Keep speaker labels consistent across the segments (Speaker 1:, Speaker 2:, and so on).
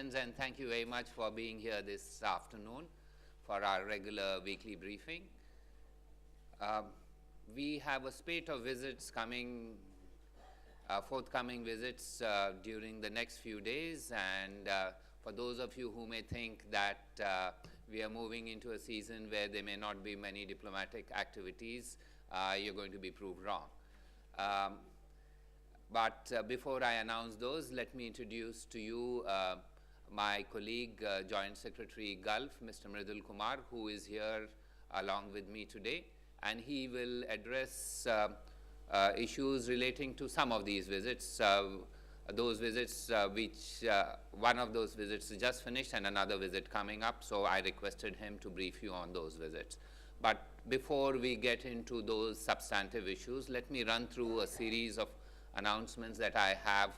Speaker 1: friends, and thank you very much for being here this afternoon for our regular weekly briefing. We have a spate of visits coming, forthcoming visits during the next few days, and for those of you who may think that we are moving into a season where there may not be many diplomatic activities, you're going to be proved wrong. But before I announce those, let me introduce to you my colleague, Joint Secretary Gulf, Mr. Mridul Kumar, who is here along with me today, and he will address issues relating to some of these visits. Those visits which one of those visits is just finished and another visit coming up, so I requested him to brief you on those visits. But before we get into those substantive issues, let me run through a series of announcements that I have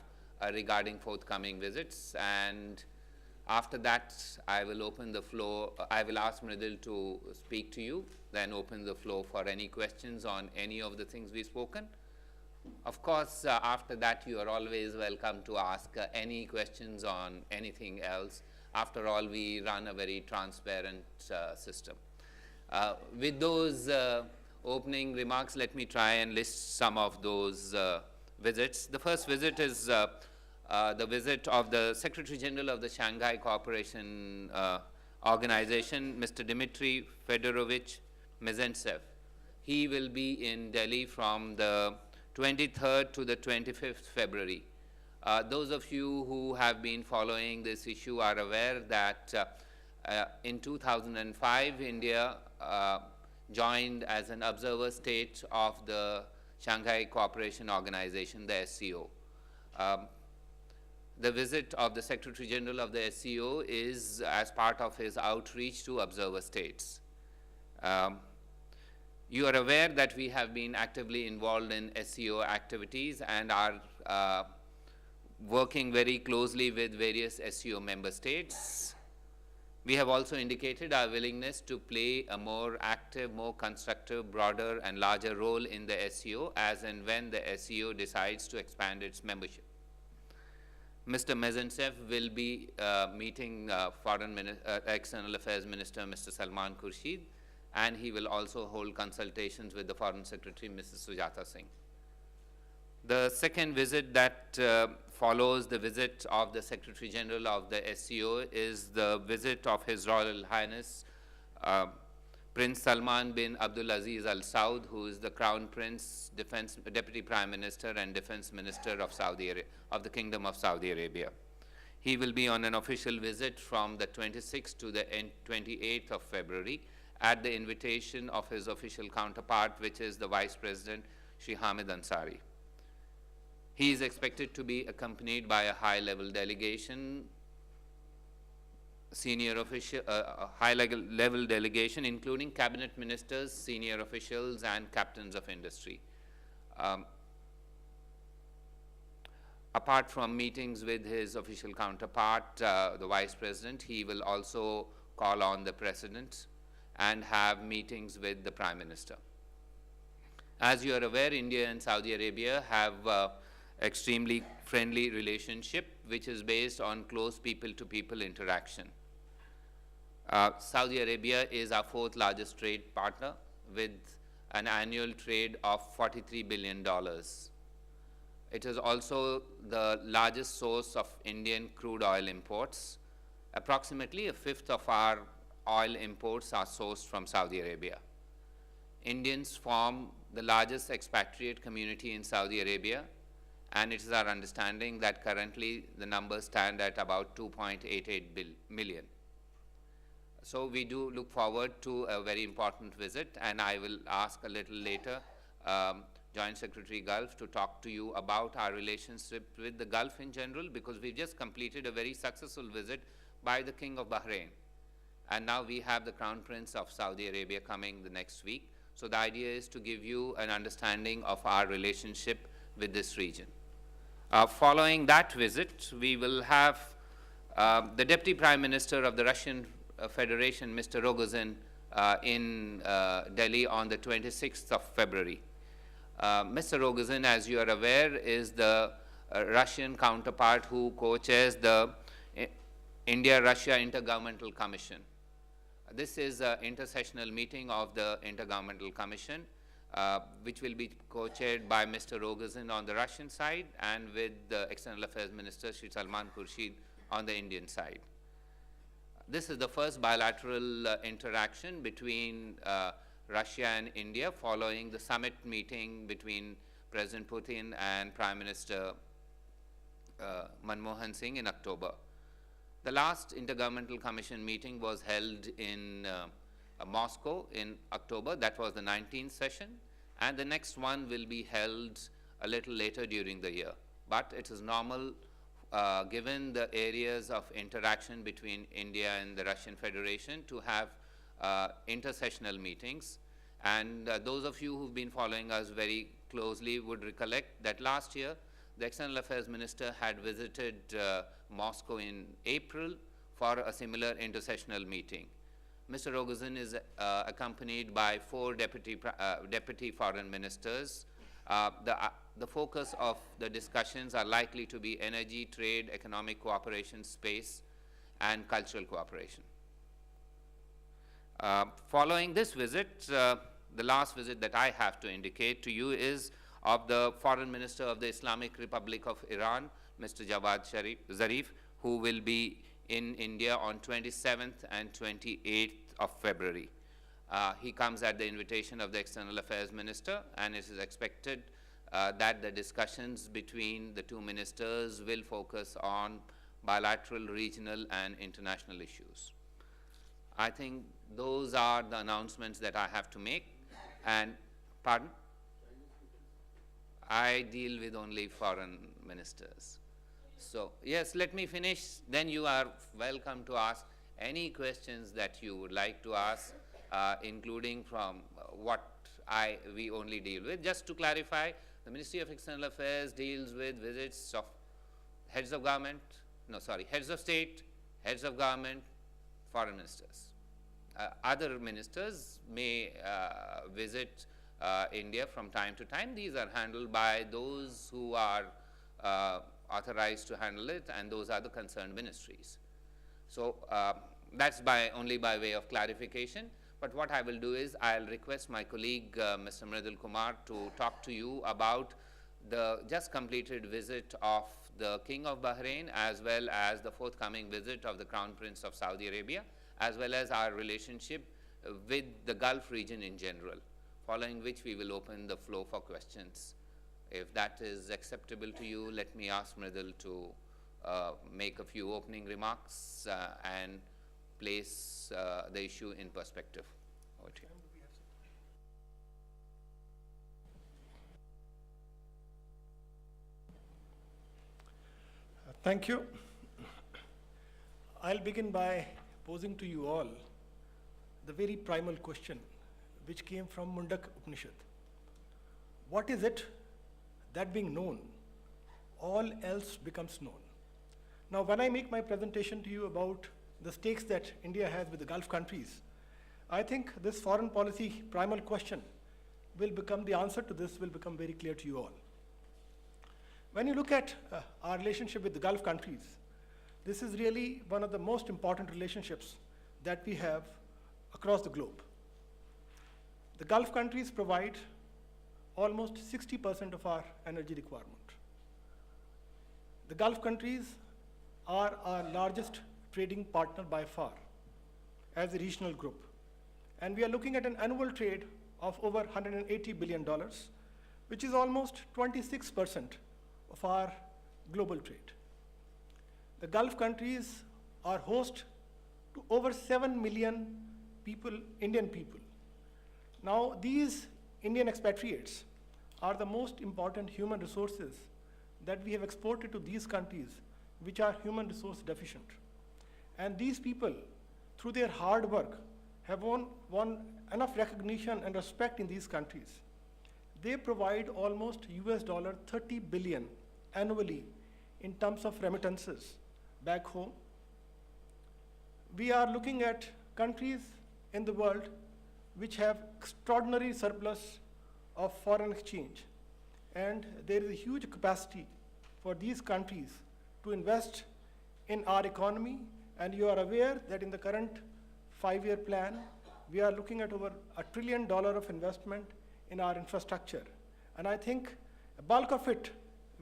Speaker 1: regarding forthcoming visits, and after that I will open the floor. I will ask Mridul to speak to you, then open the floor for any questions on any of the things we've spoken. Of course, after that you are always welcome to ask any questions on anything else. After all, we run a very transparent system. With those opening remarks, let me try and list some of those visits. The first visit is the visit of the Secretary General of the Shanghai Cooperation Organization, Mr. Dmitry Fedorovich Mezentsev. He will be in Delhi from the 23rd to the 25th February. Those of you who have been following this issue are aware that in 2005, India joined as an observer state of the Shanghai Cooperation Organization, the SCO. The visit of the Secretary General of the SCO is as part of his outreach to observer states. You are aware that we have been actively involved in SCO activities and are working very closely with various SCO member states. We have also indicated our willingness to play a more active, more constructive, broader and larger role in the SCO as and when the SCO decides to expand its membership. Mr. Mezentsev will be meeting External Affairs Minister Mr. Salman Khurshid, and he will also hold consultations with the Foreign Secretary Mrs. Sujata Singh. The second visit that follows the visit of the Secretary General of the SCO is the visit of His Royal Highness Prince Salman bin Abdulaziz Al Saud, who is the Crown Prince, Deputy Prime Minister and Defense Minister of the Kingdom of Saudi Arabia. He will be on an official visit from the 26th to the 28th of February at the invitation of his official counterpart, which is the Vice President Shri Hamid Ansari. He is expected to be accompanied by a high-level delegation, high-level delegation, including cabinet ministers, senior officials, and captains of industry. Apart from meetings with his official counterpart, the Vice President, he will also call on the President and have meetings with the Prime Minister. As you are aware, India and Saudi Arabia have extremely friendly relationship, which is based on close people-to-people interaction. Saudi Arabia is our fourth largest trade partner with an annual trade of $43 billion. It is also the largest source of Indian crude oil imports. Approximately a fifth of our oil imports are sourced from Saudi Arabia. Indians form the largest expatriate community in Saudi Arabia, and it is our understanding that currently the numbers stand at about 2.88 million. So we do look forward to a very important visit, and I will ask a little later Joint Secretary Gulf to talk to you about our relationship with the Gulf in general, because we've just completed a very successful visit by the King of Bahrain. And now we have the Crown Prince of Saudi Arabia coming the next week. So the idea is to give you an understanding of our relationship with this region. Following that visit, we will have the Deputy Prime Minister of the Russian Federation, Mr. Rogozin, in Delhi on the 26th of February. Mr. Rogozin, as you are aware, is the Russian counterpart who co-chairs the India-Russia Intergovernmental Commission. This is an intersessional meeting of the Intergovernmental Commission, which will be co-chaired by Mr. Rogozin on the Russian side and with the External Affairs Minister, Shri Salman Khurshid, on the Indian side. This is the first bilateral interaction between Russia and India following the summit meeting between President Putin and Prime Minister Manmohan Singh in October. The last Intergovernmental Commission meeting was held in Moscow in October. That was the 19th session. And the next one will be held a little later during the year. But it is normal, given the areas of interaction between India and the Russian Federation, to have intersessional meetings. And those of you who've been following us very closely would recollect that last year, the External Affairs Minister had visited Moscow in April for a similar intersessional meeting. Mr. Rogozin is accompanied by 4 deputy foreign ministers. The focus of the discussions are likely to be energy, trade, economic cooperation, space, and cultural cooperation. Following this visit, the last visit that I have to indicate to you is of the Foreign Minister of the Islamic Republic of Iran, Mr. Javad Zarif, who will be in India on 27th and 28th of February. He comes at the invitation of the External Affairs Minister, and it is expected that the discussions between the two ministers will focus on bilateral, regional, and international issues. I think those are the announcements that I have to make. And, pardon? I deal with only foreign ministers. So, yes, let me finish. Then you are welcome to ask any questions that you would like to ask, including from what we only deal with. Just to clarify, the Ministry of External Affairs deals with visits of heads of government, heads of state, heads of government, foreign ministers. Other ministers may visit India from time to time. These are handled by those who are authorized to handle it, and those are the concerned ministries. So that's only by way of clarification. But what I will do is I'll request my colleague, Mr. Mridul Kumar, to talk to you about the just completed visit of the King of Bahrain, as well as the forthcoming visit of the Crown Prince of Saudi Arabia, as well as our relationship with the Gulf region in general, following which we will open the floor for questions. If that is acceptable to you, let me ask Mridul to make a few opening remarks and place the issue in perspective. Over to you.
Speaker 2: Thank you. I'll begin by posing to you all the very primal question which came from Mundak Upanishad. What is it that being known, all else becomes known? Now, when I make my presentation to you about the stakes that India has with the Gulf countries, I think this foreign policy primal question will become, the answer to this will become very clear to you all. When you look at our relationship with the Gulf countries, this is really one of the most important relationships that we have across the globe. The Gulf countries provide almost 60% of our energy requirement. The Gulf countries are our largest trading partner by far as a regional group. And we are looking at an annual trade of over $180 billion, which is almost 26% of our global trade. The Gulf countries are host to over 7 million people, Indian people. Now, these Indian expatriates are the most important human resources that we have exported to these countries, which are human resource deficient. And these people, through their hard work, have won enough recognition and respect in these countries. They provide almost $30 billion annually in terms of remittances back home. We are looking at countries in the world which have extraordinary surplus of foreign exchange. And there is a huge capacity for these countries to invest in our economy And you are aware that in the current 5-year plan, we are looking at over $1 trillion of investment in our infrastructure. And I think a bulk of it,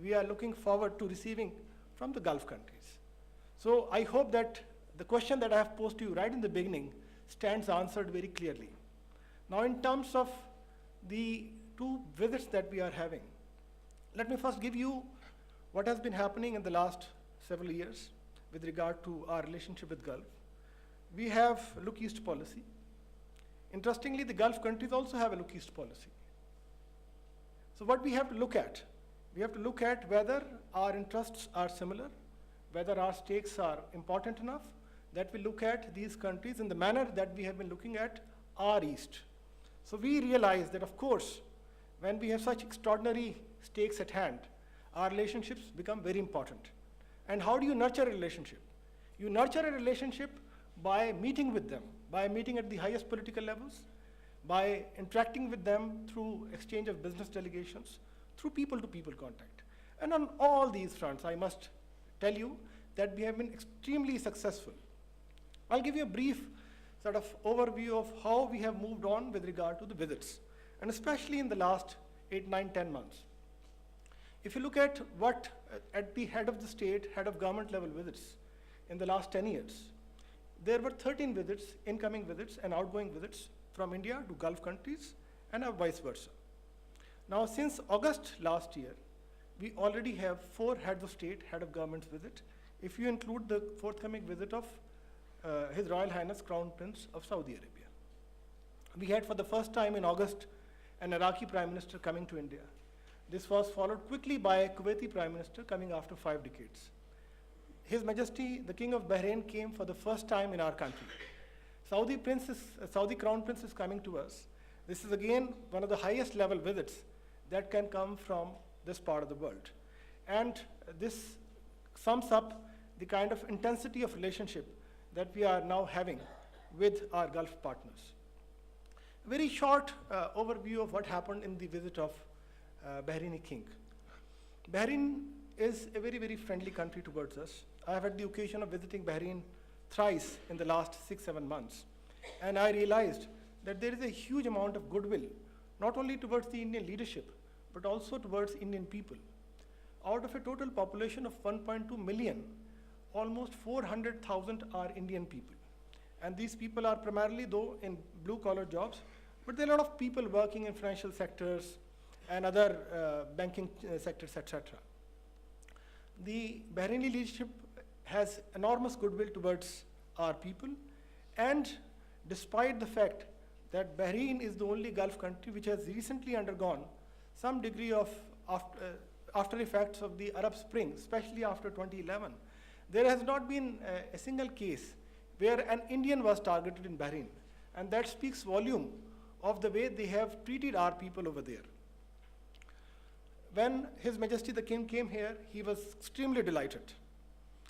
Speaker 2: we are looking forward to receiving from the Gulf countries. So I hope that the question that I have posed to you right in the beginning stands answered very clearly. Now, in terms of the 2 visits that we are having, let me first give you what has been happening in the last several years with regard to our relationship with Gulf. We have Look East policy. Interestingly, the Gulf countries also have a Look East policy. So what we have to look at, we have to look at whether our interests are similar, whether our stakes are important enough, that we look at these countries in the manner that we have been looking at our East. So we realize that, of course, when we have such extraordinary stakes at hand, our relationships become very important. And how do you nurture a relationship? You nurture a relationship by meeting with them, by meeting at the highest political levels, by interacting with them through exchange of business delegations, through people-to-people contact. And on all these fronts, I must tell you that we have been extremely successful. I'll give you a brief sort of overview of how we have moved on with regard to the visits, and especially in the last 8, 9, 10 months. If you look at what at the head of the state, head of government level visits in the last 10 years, there were 13 visits, incoming visits and outgoing visits from India to Gulf countries and vice versa. Now, since August last year, we already have 4 heads of state, head of governments visit, if you include the forthcoming visit of His Royal Highness Crown Prince of Saudi Arabia. We had for the first time in August an Iraqi Prime Minister coming to India. This was followed quickly by a Kuwaiti Prime Minister coming after 5 decades. His Majesty, the King of Bahrain, came for the first time in our country. Saudi Crown Prince is coming to us. This is again one of the highest level visits that can come from this part of the world. And this sums up the kind of intensity of relationship that we are now having with our Gulf partners. A very short overview of what happened in the visit of Bahraini King. Bahrain is a very, very friendly country towards us. I have had the occasion of visiting Bahrain thrice in the last 6-7 months. And I realized that there is a huge amount of goodwill, not only towards the Indian leadership, but also towards Indian people. Out of a total population of 1.2 million, almost 400,000 are Indian people. And these people are primarily, though, in blue-collar jobs, but there are a lot of people working in financial sectors and other banking sectors, etc. The Bahraini leadership has enormous goodwill towards our people, and despite the fact that Bahrain is the only Gulf country which has recently undergone some degree of after effects of the Arab Spring, especially after 2011, there has not been a single case where an Indian was targeted in Bahrain, and that speaks volume of the way they have treated our people over there. When His Majesty the King came here, he was extremely delighted.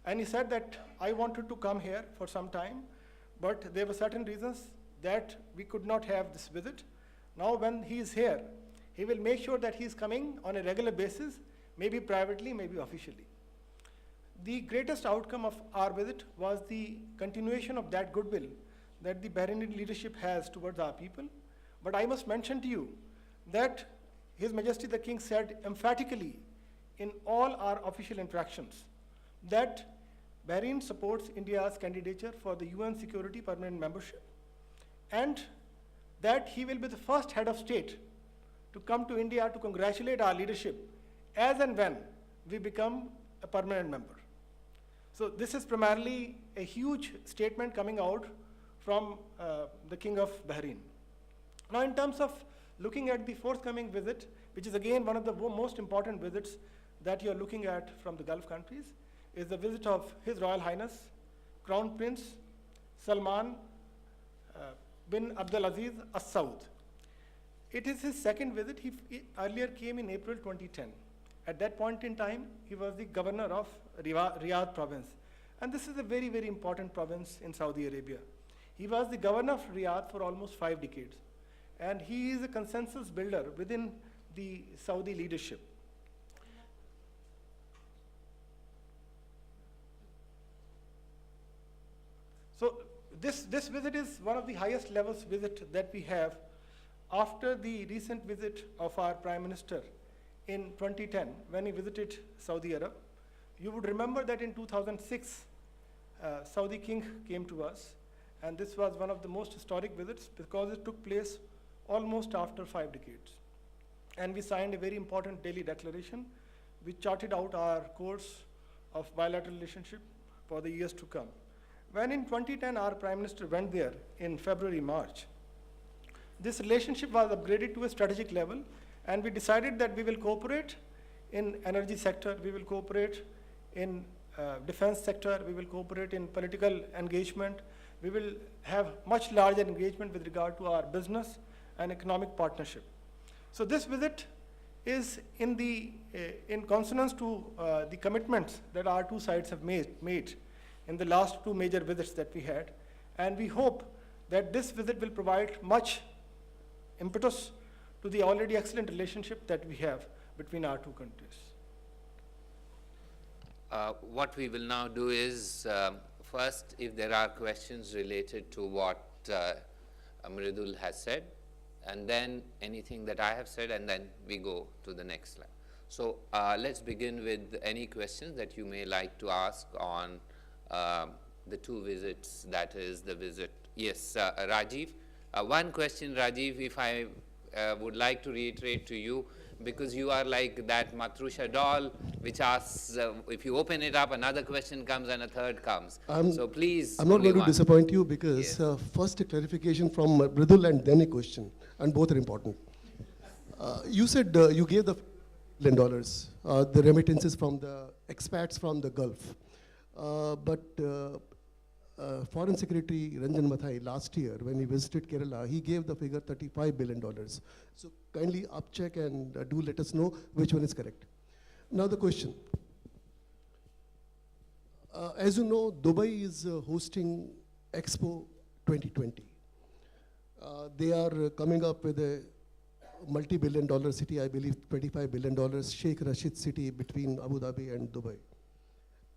Speaker 2: And he said that I wanted to come here for some time, but there were certain reasons that we could not have this visit. Now when he is here, he will make sure that he is coming on a regular basis, maybe privately, maybe officially. The greatest outcome of our visit was the continuation of that goodwill that the Bahraini leadership has towards our people. But I must mention to you that His Majesty the King said emphatically in all our official interactions that Bahrain supports India's candidature for the UN Security Permanent Membership, and that he will be the first head of state to come to India to congratulate our leadership as and when we become a permanent member. So this is primarily a huge statement coming out from the King of Bahrain. Now, in terms of looking at the forthcoming visit, which is again one of the most important visits that you are looking at from the Gulf countries, is the visit of His Royal Highness Crown Prince Salman bin Abdulaziz Al Saud. It is his second visit. He earlier came in April 2010. At that point in time, he was the governor of Riyadh province. And this is a very, very important province in Saudi Arabia. He was the governor of Riyadh for almost 5 decades. And he is a consensus builder within the Saudi leadership. This visit is one of the highest levels visit that we have after the recent visit of our Prime Minister in 2010 when he visited Saudi Arab. You would remember that in 2006, Saudi King came to us, and this was one of the most historic visits because it took place almost after 5 decades. And we signed a very important daily declaration which charted out our course of bilateral relationship for the years to come. When in 2010 our Prime Minister went there in February, March, this relationship was upgraded to a strategic level, and we decided that we will cooperate in energy sector, we will cooperate in defense sector, we will cooperate in political engagement, we will have much larger engagement with regard to our business and economic partnership. So this visit is in consonance to the commitments that our two sides have made in the last 2 major visits that we had, and we hope that this visit will provide much impetus to the already excellent relationship that we have between our two countries.
Speaker 1: What we will now do is, first, if there are questions related to what Mridul has said, and then anything that I have said, and then we go to the next slide. So let's begin with any questions that you may like to ask on the 2 visits, that is the visit. Yes, Rajiv. One question, Rajiv, if I would like to reiterate to you, because you are like that Matrusha doll which asks, if you open it up, another question comes and a third comes. So please.
Speaker 3: I'm not going to disappoint you because
Speaker 1: yes.
Speaker 3: First a clarification from Mridul and then a question, and both are important. You said you gave the $1 billion, the remittances from the expats from the Gulf. But Foreign Secretary Ranjan Mathai last year, when he visited Kerala, he gave the figure $35 billion. So kindly up-check and do let us know which one is correct. Now the question. As you know, Dubai is hosting Expo 2020. They are coming up with a multi-billion-dollar city, I believe $25 billion, Sheikh Rashid city between Abu Dhabi and Dubai.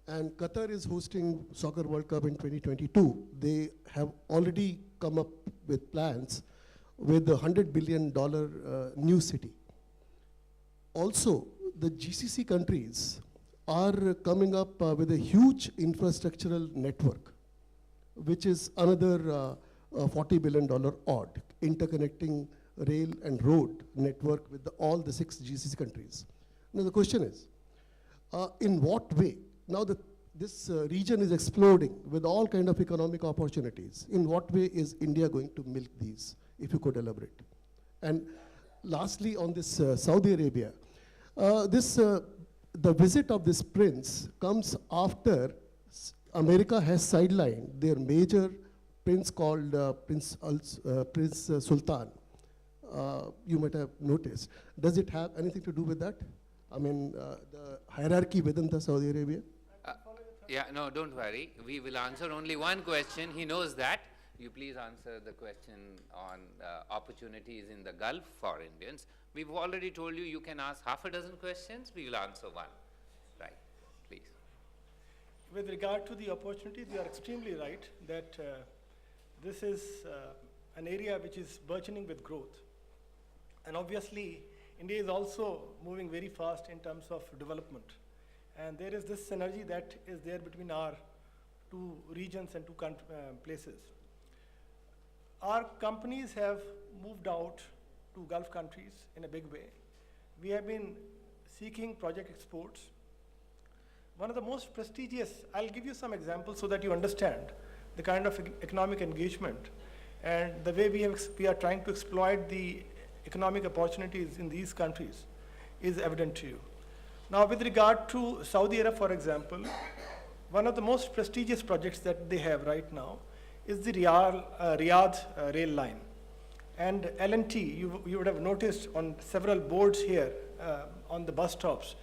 Speaker 3: And Qatar is hosting Soccer World Cup in 2022. They have already come up with plans with a $100 billion new city. Also, the GCC countries are coming up with a huge infrastructural network, which is another $40 billion odd, interconnecting rail and road network with all the 6 GCC countries. Now the question is, in what way? Now this region is exploding with all kind of economic opportunities. In what way is India going to milk these, if you could elaborate? And lastly, on this Saudi Arabia, the visit of this prince comes after America has sidelined their major prince called Prince Sultan. You might have noticed. Does it have anything to do with that? I mean, the hierarchy within the Saudi Arabia?
Speaker 1: Yeah, no, don't worry. We will answer only one question. He knows that. You please answer the question on opportunities in the Gulf for Indians. We've already told you you can ask half a dozen questions. We will answer one. Right, please.
Speaker 2: With regard to the opportunities, you are extremely right that this is an area which is burgeoning with growth. And obviously, India is also moving very fast in terms of development. And there is this synergy that is there between our 2 regions and 2 places. Our companies have moved out to Gulf countries in a big way. We have been seeking project exports. One of the most prestigious, I'll give you some examples so that you understand the kind of economic engagement and the way we are trying to exploit the economic opportunities in these countries is evident to you. Now, with regard to Saudi Arab, for example, one of the most prestigious projects that they have right now is the Riyadh rail line. And L&T, you would have noticed on several boards here on the bus stops,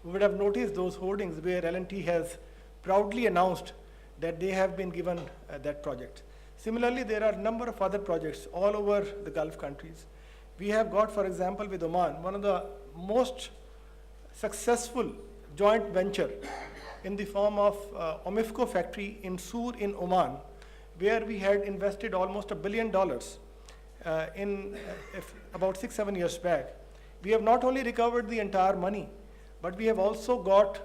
Speaker 2: you would have noticed those hoardings where L&T has proudly announced that they have been given that project. Similarly, there are a number of other projects all over the Gulf countries. We have got, for example, with Oman, one of the most successful joint venture in the form of Omifco factory in Sur in Oman, where we had invested almost $1 billion about 6-7 years back. We have not only recovered the entire money, but we have also got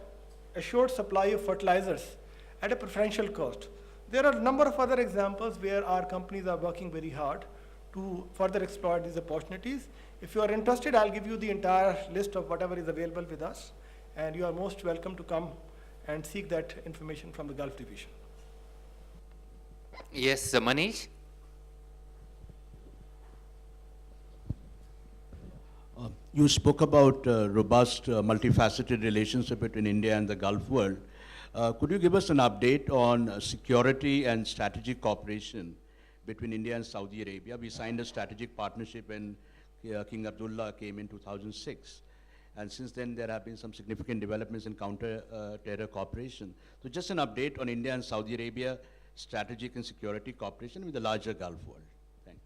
Speaker 2: assured supply of fertilizers at a preferential cost. There are a number of other examples where our companies are working very hard to further exploit these opportunities. If you are interested, I'll give you the entire list of whatever is available with us, and you are most welcome to come and seek that information from the Gulf Division.
Speaker 1: Yes, Manish?
Speaker 4: You spoke about robust, multifaceted relationship between India and the Gulf world. Could you give us an update on security and strategic cooperation between India and Saudi Arabia? We signed a strategic partnership when King Abdullah came in 2006. And since then, there have been some significant developments in counter-terror cooperation. So just an update on India and Saudi Arabia strategic and security cooperation with the larger Gulf world. Thanks.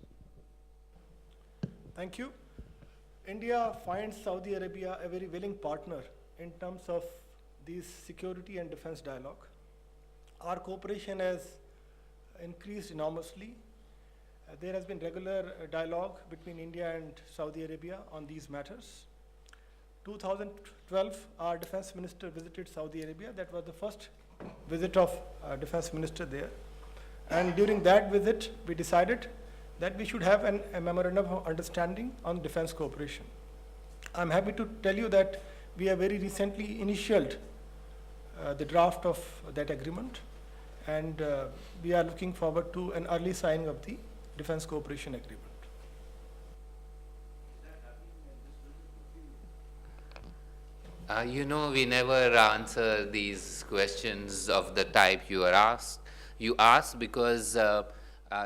Speaker 2: Thank you. India finds Saudi Arabia a very willing partner in terms of these security and defense dialogue. Our cooperation has increased enormously. There has been regular dialogue between India and Saudi Arabia on these matters. 2012, our defense minister visited Saudi Arabia. That was the first visit of defense minister there. And during that visit, we decided that we should have a memorandum of understanding on defense cooperation. I'm happy to tell you that we have very recently initialed the draft of that agreement, and we are looking forward to an early signing of the defense cooperation agreement.
Speaker 1: You know, we never answer these questions of the type you asked because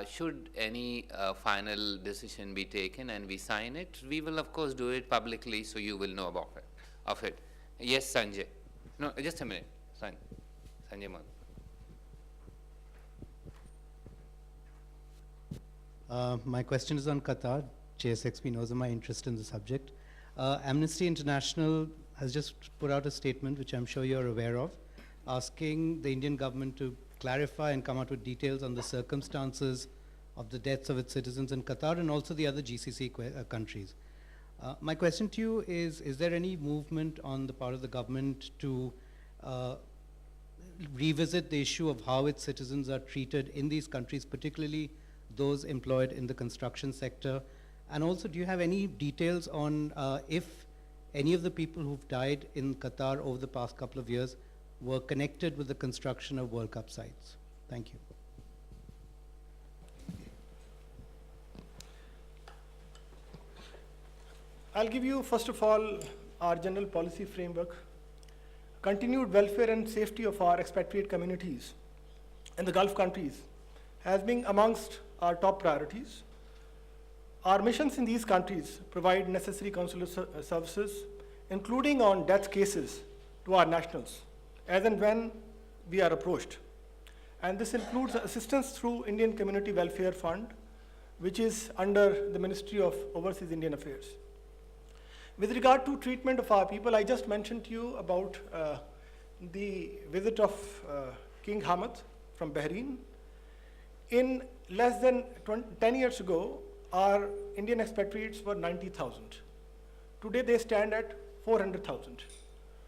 Speaker 1: should any final decision be taken and we sign it, we will of course do it publicly, so you will know about it. Yes, Sanjay. No, just a minute. Sanjay Mohan.
Speaker 5: My question is on Qatar. JSXP knows of my interest in the subject. Amnesty International has just put out a statement, which I'm sure you're aware of, asking the Indian government to clarify and come out with details on the circumstances of the deaths of its citizens in Qatar and also the other GCC countries. My question to you is there any movement on the part of the government to revisit the issue of how its citizens are treated in these countries, particularly those employed in the construction sector? And also, do you have any details on if any of the people who've died in Qatar over the past couple of years were connected with the construction of World Cup sites? Thank you.
Speaker 2: I'll give you, first of all, our general policy framework. Continued welfare and safety of our expatriate communities in the Gulf countries has been amongst our top priorities. Our missions in these countries provide necessary consular services, including on death cases, to our nationals, as and when we are approached. And this includes assistance through Indian Community Welfare Fund, which is under the Ministry of Overseas Indian Affairs. With regard to treatment of our people, I just mentioned to you about the visit of King Hamad from Bahrain. In less than 10 years ago, our Indian expatriates were 90,000. Today they stand at 400,000.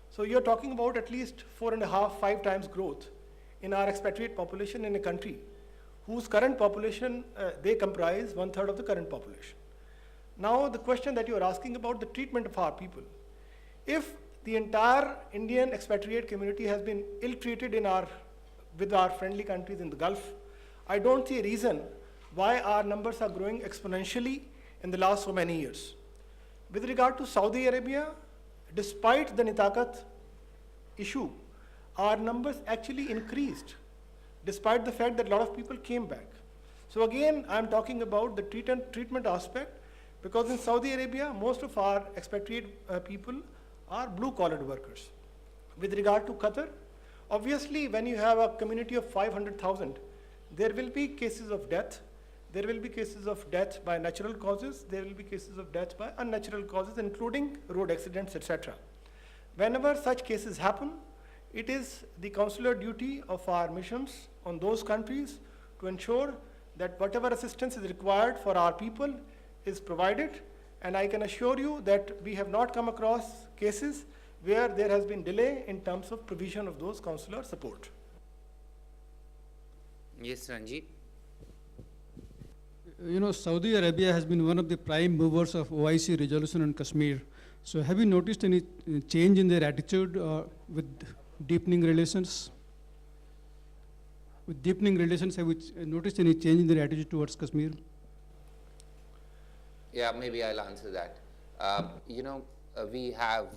Speaker 2: So you're talking about at least 4.5–5 times growth in our expatriate population in a country whose current population, they comprise 1/3 of the current population. Now the question that you're asking about the treatment of our people. If the entire Indian expatriate community has been ill-treated with our friendly countries in the Gulf, I don't see a reason why our numbers are growing exponentially in the last so many years. With regard to Saudi Arabia, despite the Nitakat issue, our numbers actually increased, despite the fact that a lot of people came back. So again, I'm talking about the treatment aspect, because in Saudi Arabia, most of our expatriate people are blue-collared workers. With regard to Qatar, obviously when you have a community of 500,000, there will be cases of death. There will be cases of death by natural causes. There will be cases of death by unnatural causes, including road accidents, etc. Whenever such cases happen, it is the consular duty of our missions on those countries to ensure that whatever assistance is required for our people is provided, and I can assure you that we have not come across cases where there has been delay in terms of provision of those consular support.
Speaker 1: Yes, Ranjit.
Speaker 6: You know, Saudi Arabia has been one of the prime movers of OIC resolution on Kashmir. So have you noticed any change in their attitude with deepening relations? With deepening relations, have you noticed any change in their attitude towards Kashmir?
Speaker 1: Yeah, maybe I'll answer that. We have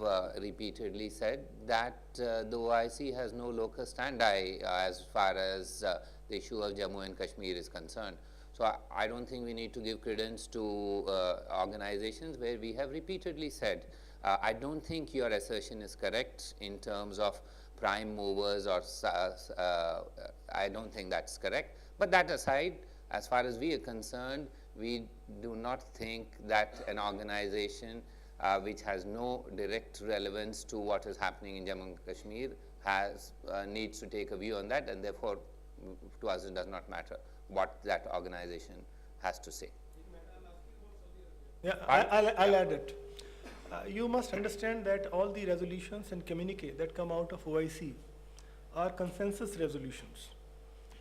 Speaker 1: repeatedly said that the OIC has no locus standi as far as the issue of Jammu and Kashmir is concerned. So I don't think we need to give credence to organizations where we have repeatedly said. I don't think your assertion is correct in terms of prime movers, or I don't think that's correct. But that aside, as far as we are concerned, we do not think that an organization which has no direct relevance to what is happening in Jammu and Kashmir needs to take a view on that, and therefore to us it does not matter what that organization has to say.
Speaker 2: Yeah, I'll add it. You must understand that all the resolutions and communique that come out of OIC are consensus resolutions,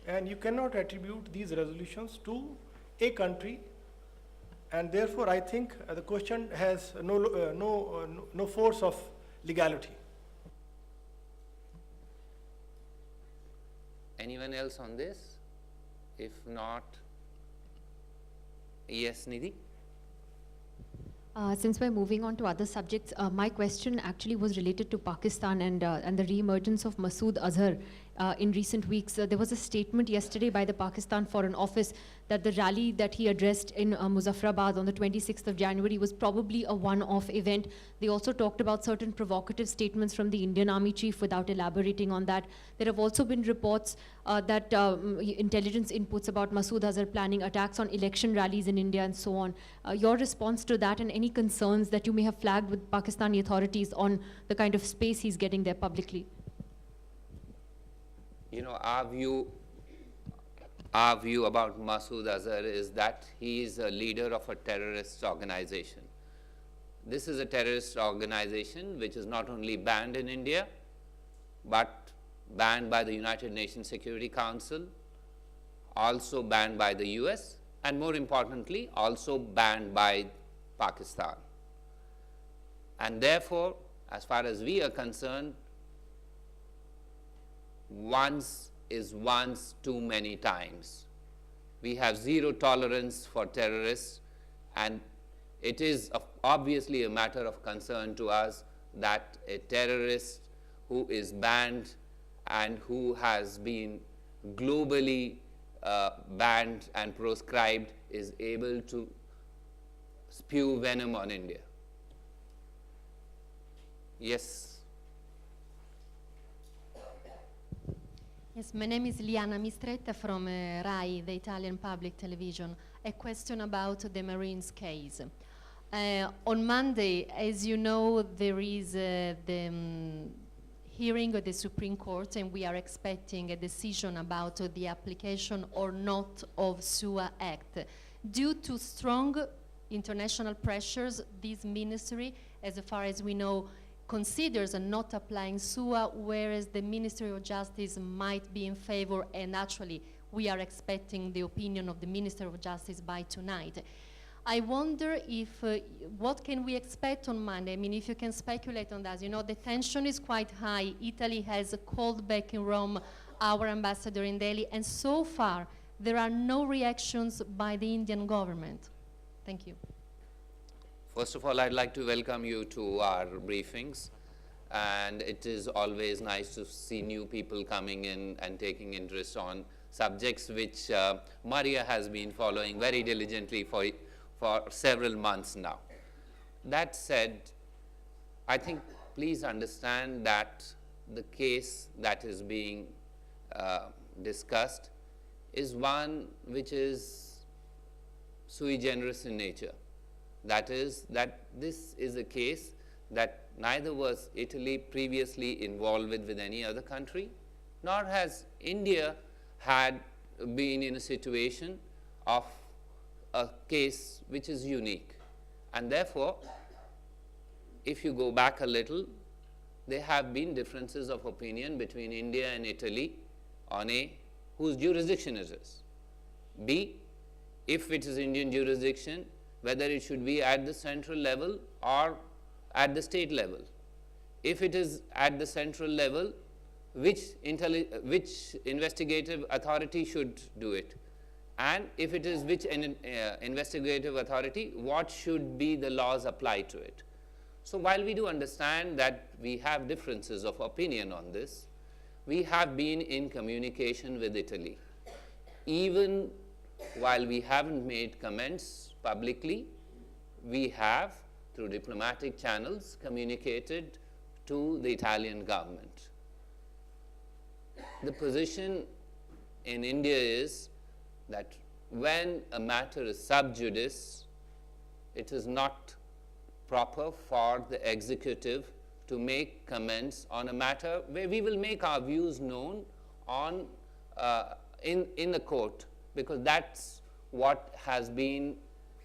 Speaker 2: and you cannot attribute these resolutions to a country, and therefore I think the question has no force of legality.
Speaker 1: Anyone else on this? If not, yes, Nidhi?
Speaker 7: Since we're moving on to other subjects, my question actually was related to Pakistan and the re-emergence of Masood Azhar in recent weeks. There was a statement yesterday by the Pakistan Foreign Office that the rally that he addressed in Muzaffarabad on the 26th of January was probably a one-off event. They also talked about certain provocative statements from the Indian Army chief without elaborating on that. There have also been reports that intelligence inputs about Masood Azhar planning attacks on election rallies in India and so on. Your response to that and any concerns that you may have flagged with Pakistani authorities on the kind of space he's getting there publicly?
Speaker 1: You know, our view about Masood Azhar is that he is a leader of a terrorist organization. This is a terrorist organization which is not only banned in India, but banned by the United Nations Security Council, also banned by the US, and more importantly, also banned by Pakistan. And therefore, as far as we are concerned, once is once too many times. We have zero tolerance for terrorists, and it is obviously a matter of concern to us that a terrorist who is banned and who has been globally banned and proscribed is able to spew venom on India. Yes.
Speaker 8: Yes, my name is Liana Mistretta from RAI, the Italian public television. A question about the Marines case. On Monday, as you know, there is the hearing of the Supreme Court, and we are expecting a decision about the application or not of SUA Act. Due to strong international pressures, this ministry, as far as we know, considers not applying SUA, whereas the Ministry of Justice might be in favor, and actually we are expecting the opinion of the Minister of Justice by tonight. I wonder if, what can we expect on Monday? I mean, if you can speculate on that. You know, the tension is quite high. Italy has called back in Rome our ambassador in Delhi, and so far there are no reactions by the Indian government. Thank you.
Speaker 1: First of all, I'd like to welcome you to our briefings, and it is always nice to see new people coming in and taking interest on subjects which Maria has been following very diligently for several months now. That said, I think please understand that the case that is being discussed is one which is sui generis in nature. That is, that this is a case that neither was Italy previously involved with any other country, nor has India had been in a situation of a case which is unique. And therefore, if you go back a little, there have been differences of opinion between India and Italy on A, whose jurisdiction it is. B, if it is Indian jurisdiction, whether it should be at the central level or at the state level. If it is at the central level, which investigative authority should do it? And if it is which investigative authority, what should be the laws applied to it? So while we do understand that we have differences of opinion on this, we have been in communication with Italy. Even while we haven't made comments publicly, we have, through diplomatic channels, communicated to the Italian government. The position in India is that when a matter is sub judice, it is not proper for the executive to make comments on a matter where we will make our views known on in the court, because that's what has been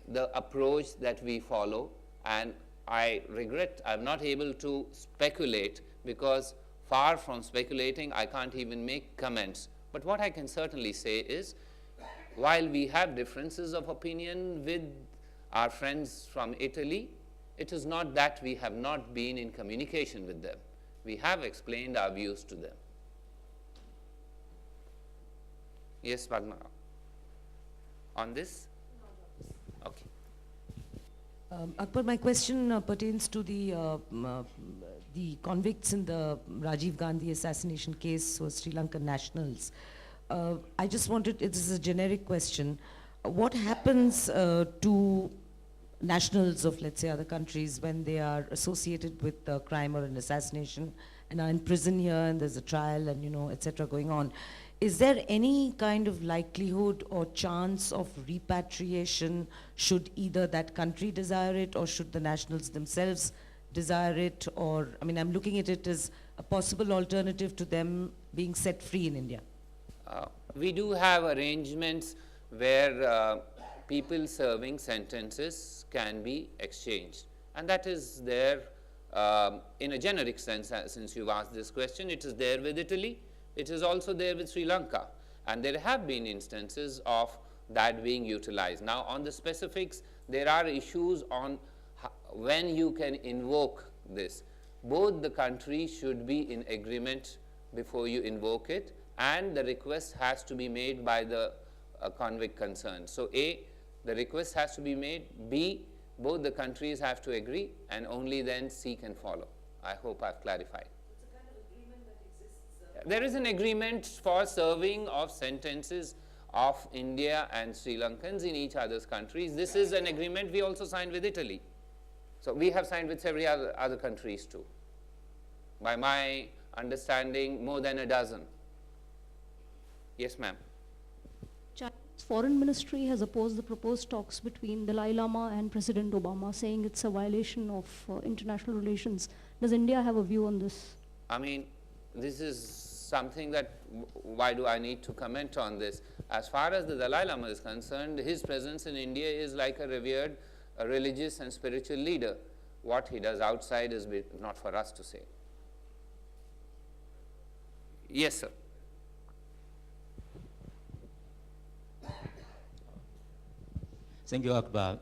Speaker 1: the approach that we follow. And I regret I'm not able to speculate, because far from speculating, I can't even make comments. But what I can certainly say is, while we have differences of opinion with our friends from Italy, it is not that we have not been in communication with them. We have explained our views to them. Yes, Padma. On this? Okay.
Speaker 9: Akbar, my question pertains to the convicts in the Rajiv Gandhi assassination case who are Sri Lankan nationals. I just wanted, it is a generic question, what happens to nationals of, let's say, other countries when they are associated with a crime or an assassination and are in prison here and there's a trial and, you know, etc. going on? Is there any kind of likelihood or chance of repatriation should either that country desire it or should the nationals themselves desire it? Or, I mean, I'm looking at it as a possible alternative to them being set free in India.
Speaker 1: We do have arrangements where people serving sentences can be exchanged. And that is there in a generic sense, since you've asked this question. It is there with Italy. It is also there with Sri Lanka. And there have been instances of that being utilized. Now, on the specifics, there are issues on when you can invoke this. Both the countries should be in agreement before you invoke it, and the request has to be made by the convict concerned. So A, the request has to be made. B, both the countries have to agree, and only then C can follow. I hope I've clarified.
Speaker 9: It's a kind of agreement that exists.
Speaker 1: There is an agreement for serving of sentences of India and Sri Lankans in each other's countries. This is an agreement we also signed with Italy. So we have signed with several other countries too. By my understanding, more than a dozen. Yes, ma'am.
Speaker 10: China's foreign ministry has opposed the proposed talks between Dalai Lama and President Obama, saying it's a violation of international relations. Does India have a view on this?
Speaker 1: I mean, this is something that, why do I need to comment on this? As far as the Dalai Lama is concerned, his presence in India is like a revered religious and spiritual leader. What he does outside is not for us to say. Yes, sir.
Speaker 11: Thank you, Akbar.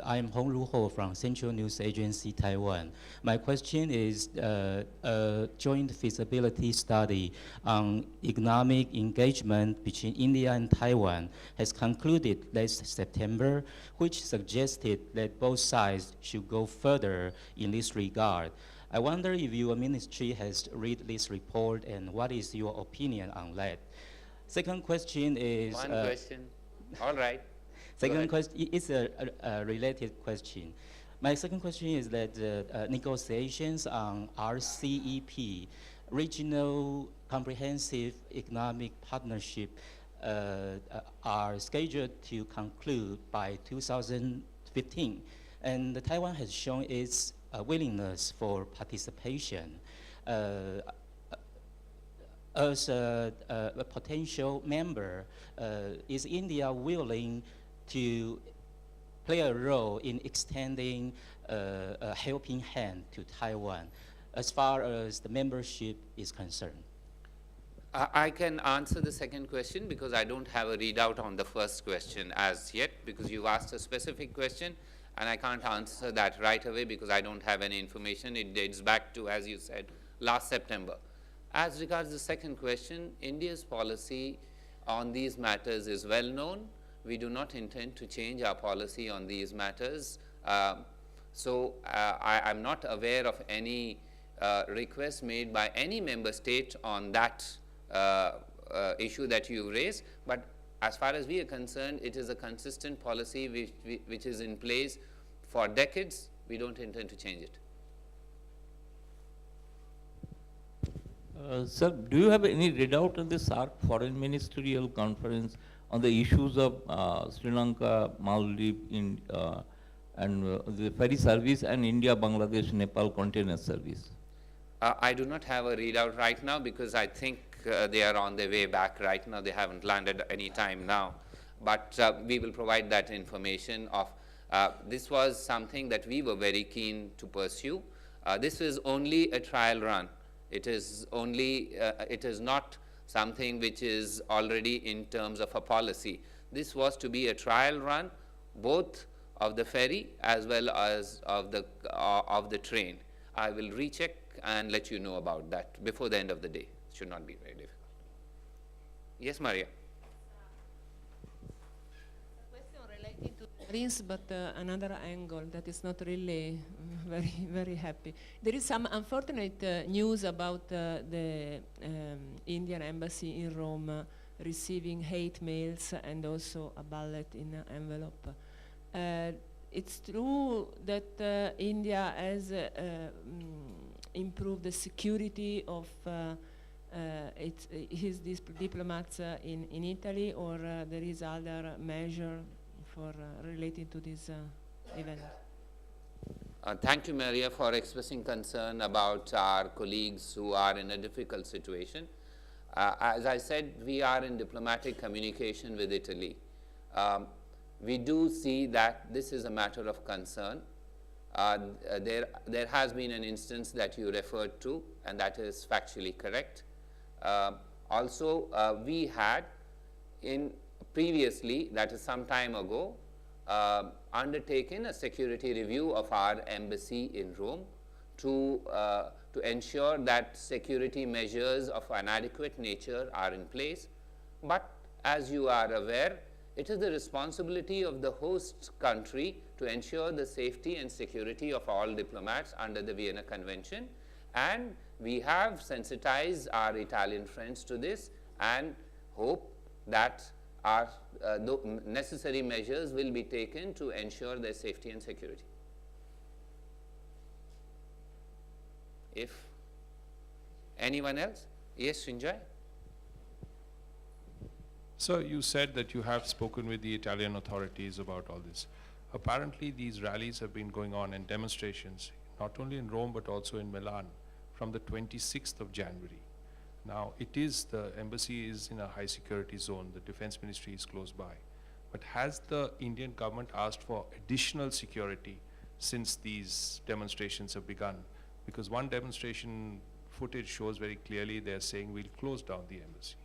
Speaker 11: I'm Hong Lu Ho from Central News Agency, Taiwan. My question is a joint feasibility study on economic engagement between India and Taiwan has concluded last September, which suggested that both sides should go further in this regard. I wonder if your ministry has read this report and what is your opinion on that? Second question is...
Speaker 1: One question. All right.
Speaker 11: Second question is a related question. My second question is that negotiations on RCEP, Regional Comprehensive Economic Partnership, are scheduled to conclude by 2015. And Taiwan has shown its willingness for participation. as a potential member, is India willing to play a role in extending a helping hand to Taiwan as far as the membership is concerned?
Speaker 1: I can answer the second question because I don't have a readout on the first question as yet, because you've asked a specific question and I can't answer that right away because I don't have any information. It dates back to, as you said, last September. As regards the second question, India's policy on these matters is well known. We do not intend to change our policy on these matters. I'm not aware of any request made by any member state on that issue that you raised, but as far as we are concerned, it is a consistent policy which is in place for decades. We don't intend to change it.
Speaker 12: Sir, do you have any readout on the SAARC Foreign Ministerial Conference on the issues of Sri Lanka, Maldives, and the ferry service and India, Bangladesh, Nepal container service?
Speaker 1: I do not have a readout right now because I think they are on their way back right now. They haven't landed any time now. But we will provide that information of, this was something that we were very keen to pursue. This is only a trial run. It is only, it is not something which is already in terms of a policy. This was to be a trial run, both of the ferry as well as of the train. I will recheck and let you know about that before the end of the day. It should not be very difficult. Yes, Maria.
Speaker 13: Question related to Marines, but another angle that is not really very happy. There is some unfortunate news about the Indian embassy in Rome receiving hate mails and also a ballot in an envelope. It's true that India has improved the security of his diplomats in Italy, or there is other measure for related to this event?
Speaker 1: Thank you, Maria, for expressing concern about our colleagues who are in a difficult situation. As I said, we are in diplomatic communication with Italy. We do see that this is a matter of concern. There has been an instance that you referred to, and that is factually correct. Also, we had previously, that is some time ago, undertaken a security review of our embassy in Rome to ensure that security measures of an adequate nature are in place. But as you are aware, it is the responsibility of the host country to ensure the safety and security of all diplomats under the Vienna Convention, and we have sensitized our Italian friends to this and hope that our necessary measures will be taken to ensure their safety and security. If anyone else? Yes, Srinjoy?
Speaker 14: So you said that you have spoken with the Italian authorities about all this. Apparently these rallies have been going on and demonstrations, not only in Rome but also in Milan, from the 26th of January. Now the embassy is in a high security zone, the defense ministry is close by. But has the Indian government asked for additional security since these demonstrations have begun? Because one demonstration footage shows very clearly they're saying we'll close down the embassy.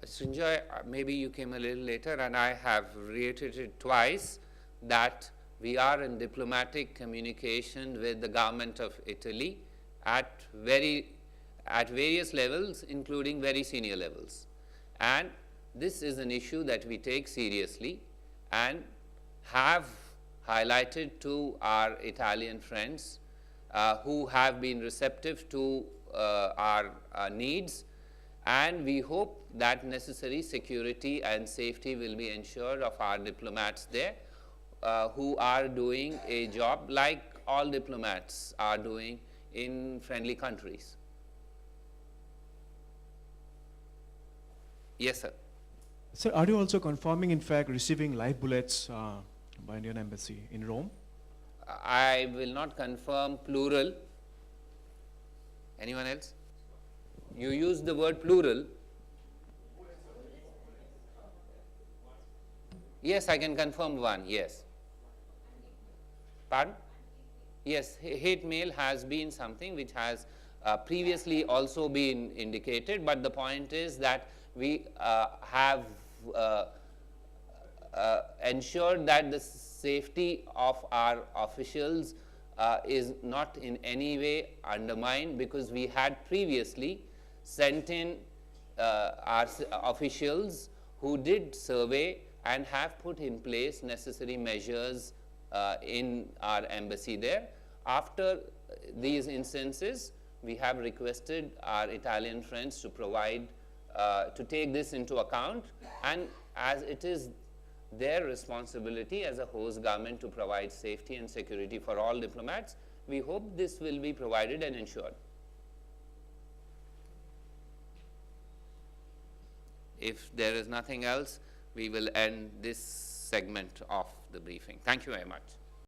Speaker 1: Srinjoy, maybe you came a little later, and I have reiterated twice that we are in diplomatic communication with the government of Italy at various levels, including very senior levels. And this is an issue that we take seriously and have highlighted to our Italian friends who have been receptive to our needs, and we hope that necessary security and safety will be ensured of our diplomats there who are doing a job like all diplomats are doing in friendly countries. Yes, sir.
Speaker 15: Sir, are you also confirming, in fact, receiving live bullets by Indian embassy in Rome?
Speaker 1: I will not confirm plural. Anyone else? You used the word plural. Yes, I can confirm one, yes. Pardon? Yes, hate mail has been something which has previously also been indicated, but the point is that we have ensured that the safety of our officials is not in any way undermined, because we had previously sent in our officials who did survey and have put in place necessary measures in our embassy there. After these instances, we have requested our Italian friends to provide, to take this into account, and as it is their responsibility as a host government to provide safety and security for all diplomats, we hope this will be provided and ensured. If there is nothing else, we will end this segment of the briefing. Thank you very much.